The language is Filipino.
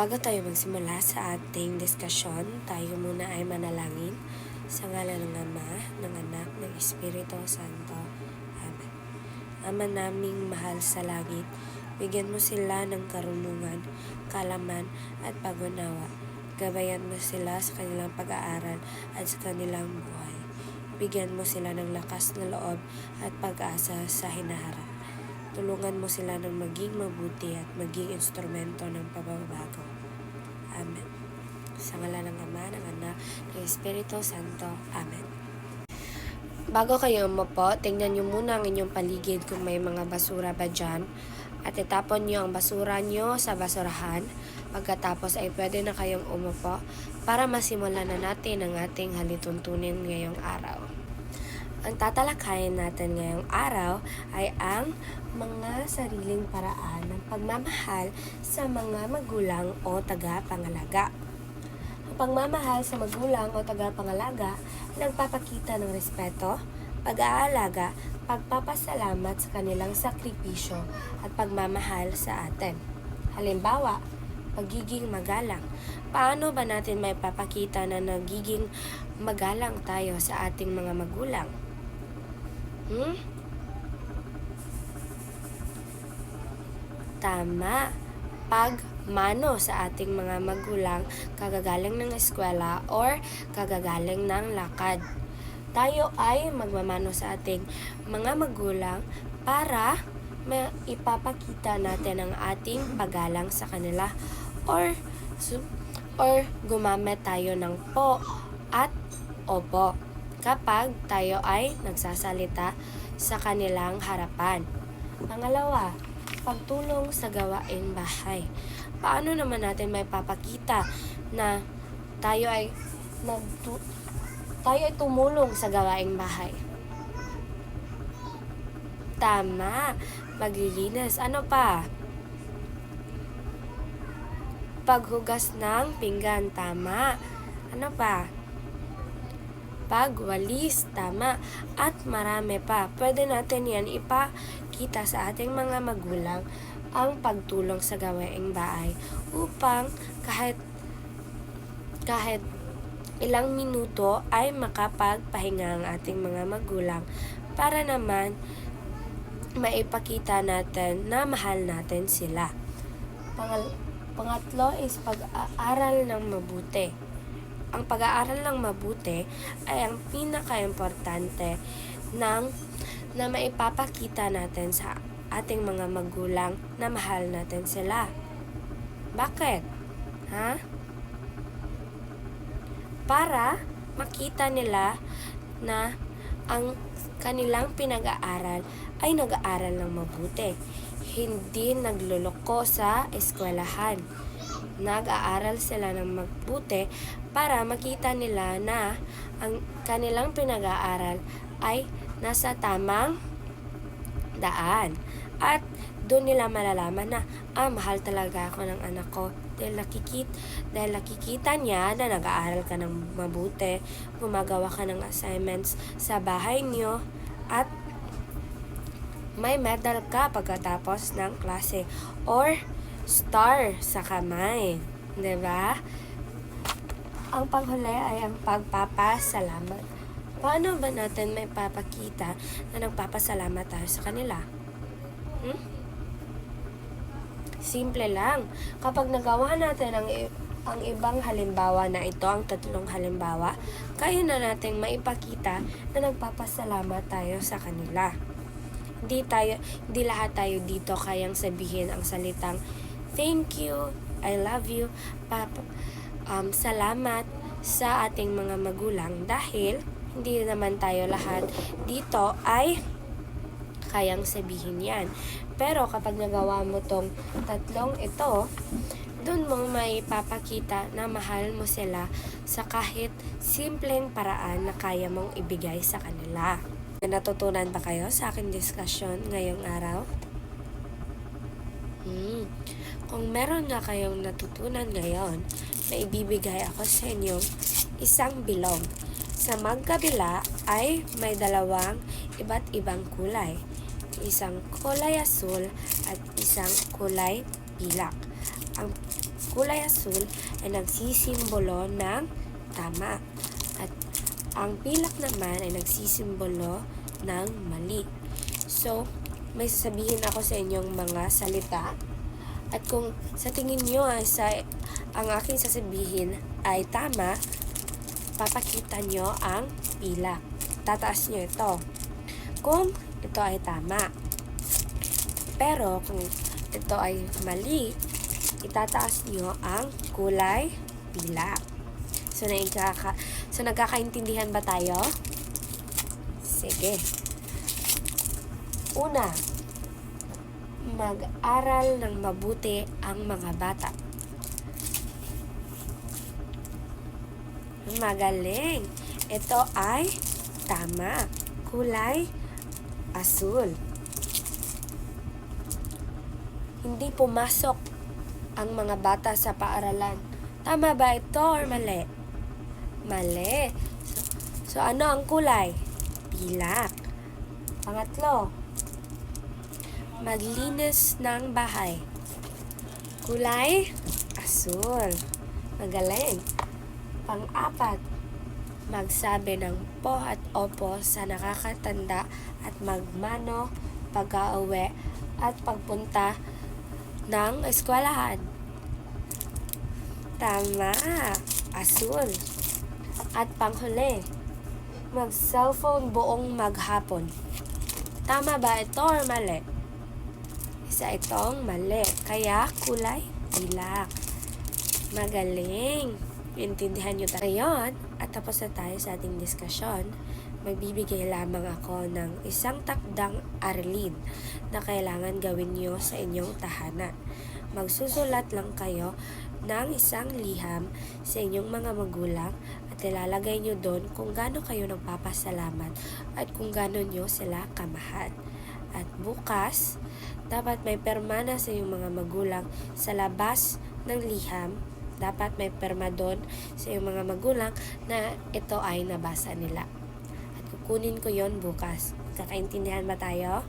Bago tayo magsimula sa ating diskusyon, tayo muna ay manalangin sa ngalan ng Ama, ng Anak, ng Espiritu Santo. Amen. Ama naming mahal sa langit, bigyan mo sila ng karunungan, kalaman at pag-unawa. Gabayan mo sila sa kanilang pag-aaral at sa kanilang buhay. Bigyan mo sila ng lakas na loob at pag-asa sa hinaharap. Tulungan mo sila ng maging mabuti at maging instrumento ng pagbabago. Amen. Sa ngalan ng Ama, ng Anak, ng Espiritu Santo. Amen. Bago kayo umupo, tingnan nyo muna ang inyong paligid kung may mga basura ba dyan. At itapon nyo ang basura nyo sa basurahan. Pagkatapos ay pwede na kayong umupo para masimulan na natin ang ating halituntunin ngayong araw. Ang tatalakayin natin ngayong araw ay ang mga sariling paraan ng pagmamahal sa mga magulang o tagapangalaga. Ang pagmamahal sa magulang o tagapangalaga nagpapakita ng respeto, pag-aalaga, pagpapasalamat sa kanilang sakripisyo at pagmamahal sa atin. Halimbawa, pagiging magalang. Paano ba natin may papakita na nagiging magalang tayo sa ating mga magulang? Tama. Pagmano sa ating mga magulang kagagaling ng eskwela or kagagaling ng lakad. Tayo ay magmamano sa ating mga magulang para ipapakita natin ang ating paggalang sa kanila or gumamit tayo ng po at opo kapag tayo ay nagsasalita sa kanilang harapan. Pangalawa, pagtulong sa gawaing bahay. Paano naman natin may papakita na tayo ay tumulong sa gawaing bahay? Tama, maglilinis. Ano pa? Paghugas ng pinggan. Tama. Ano pa? Pagwalis, tama, at marami pa. Pwede natin yan ipakita sa ating mga magulang ang pagtulong sa gawaing bahay upang kahit ilang minuto ay makapagpahinga ang ating mga magulang para naman maipakita natin na mahal natin sila. Pangatlo is pag-aaral ng mabuti. Ang pag-aaral ng mabuti ay ang pinaka-importante na maipapakita natin sa ating mga magulang na mahal natin sila. Bakit? Para makita nila na ang kanilang pinag-aaral ay nag-aaral ng mabuti. Hindi nagluloko sa eskwelahan. Nag-aaral sila ng mabuti para makita nila na ang kanilang pinag-aaral ay nasa tamang daan. At doon nila malalaman na, mahal talaga ako ng anak ko. Dahil nakikita niya na nag-aaral ka ng mabuti, gumagawa ka ng assignments sa bahay niyo, at may medal ka pagkatapos ng klase or star sa kamay. Diba? Ang panghuli ay ang pagpapasalamat. Paano ba natin may papakita na nagpapasalamat tayo sa kanila? Simple lang. Kapag nagawa natin ang ibang halimbawa na ito, ang tatlong halimbawa, kaya na nating maipakita na nagpapasalamat tayo sa kanila. Hindi lahat tayo dito kayang sabihin ang salitang thank you, I love you, salamat sa ating mga magulang dahil hindi naman tayo lahat dito ay kayang sabihin yan. Pero kapag nagawa mo tong tatlong ito, doon mo may papakita na mahal mo sila sa kahit simpleng paraan na kaya mong ibigay sa kanila. Natutunan ba kayo sa aking diskusyon ngayong araw? Kung meron nga kayong natutunan ngayon, na ibibigay ako sa inyong isang bilog. Sa magkabila ay may dalawang iba't ibang kulay. Isang kulay asul at isang kulay pilak. ang kulay asul ay nagsisimbolo ng tama. At ang pilak naman ay nagsisimbolo ng mali. So, may sasabihin ako sa inyong mga salita. At kung sa tingin nyo ang aking sasabihin ay tama, papakita nyo ang pilak. Tataas nyo ito kung ito ay tama. Pero kung ito ay mali, itataas nyo ang kulay pilak. So nagkakaintindihan ba tayo? Sige. Una, mag-aral ng mabuti ang mga bata. Magaling. Ito ay tama. Kulay asul. Hindi pumasok ang mga bata sa paaralan. Tama ba ito or mali? Mali. So ano ang kulay? Pilak. Pangatlo, maglinis ng bahay. Kulay asul. Magaling. Pang-apat, magsabi ng po at opo sa nakakatanda at magmano pag-auwi at pagpunta ng eskwelahan. Tama, asul. At panghuli, mag-cellphone buong maghapon. Tama ba ito or mali? Isa itong mali, kaya kulay pilak. Magaling. Intindihan nyo tayo ngayon at tapos na tayo sa ating diskusyon. Magbibigay lamang ako ng isang takdang aralin na kailangan gawin nyo sa inyong tahanan. Magsusulat lang kayo ng isang liham sa inyong mga magulang at ilalagay nyo doon kung gaano kayo nagpapasalamat at kung gaano nyo sila kamahal. At bukas, dapat may perma na sa inyong mga magulang sa labas ng liham. Dapat may perma doon sa iyong mga magulang na ito ay nabasa nila. At kukunin ko yon bukas. Kakaintindihan ba tayo?